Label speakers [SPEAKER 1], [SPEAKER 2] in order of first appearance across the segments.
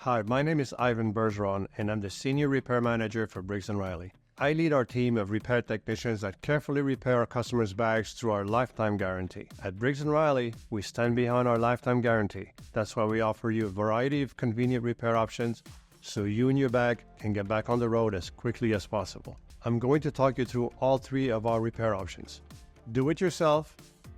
[SPEAKER 1] Hi, my name is Ivan Bergeron, and I'm the Senior Repair Manager for Briggs & Riley. I lead our team of repair technicians that carefully repair our customers' bags through our lifetime guarantee. At Briggs & Riley, we stand behind our lifetime guarantee. That's why we offer you a variety of convenient repair options so you and your bag can get back on the road as quickly as possible. I'm going to talk you through all three of our repair options. Do it yourself,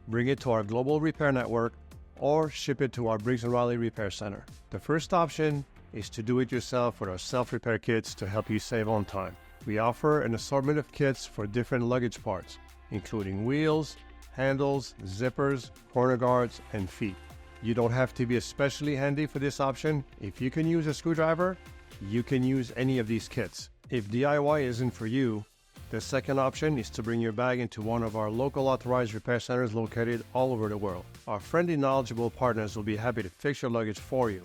[SPEAKER 1] bring it to our global repair network, or ship it to our Briggs & Riley Repair Center. The first option is to do it yourself with our self-repair kits to help you save on time. We offer an assortment of kits for different luggage parts, including wheels, handles, zippers, corner guards, and feet. You don't have to be especially handy for this option. If you can use a screwdriver, you can use any of these kits. If DIY isn't for you, the second option is to bring your bag into one of our local authorized repair centers located all over the world. Our friendly, knowledgeable partners will be happy to fix your luggage for you.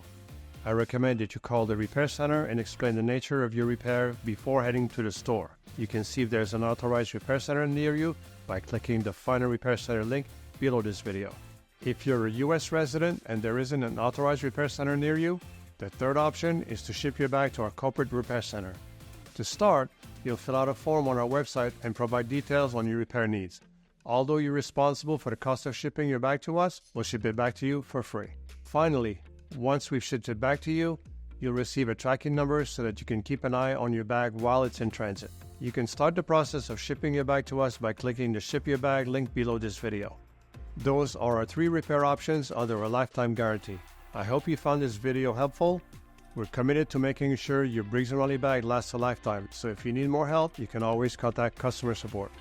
[SPEAKER 1] I recommend that you call the repair center and explain the nature of your repair before heading to the store. You can see if there's an authorized repair center near you by clicking the Find a Repair Center link below this video. If you're a U.S. resident and there isn't an authorized repair center near you, the third option is to ship your bag to our corporate repair center. To start, you'll fill out a form on our website and provide details on your repair needs. Although you're responsible for the cost of shipping your bag to us, we'll ship it back to you for free. Finally, once we've shipped it back to you, you'll receive a tracking number so that you can keep an eye on your bag while it's in transit. You can start the process of shipping your bag to us by clicking the Ship Your Bag link below this video. Those are our three repair options under a lifetime guarantee. I hope you found this video helpful. We're committed to making sure your Briggs & Riley bag lasts a lifetime, so if you need more help, you can always contact customer support.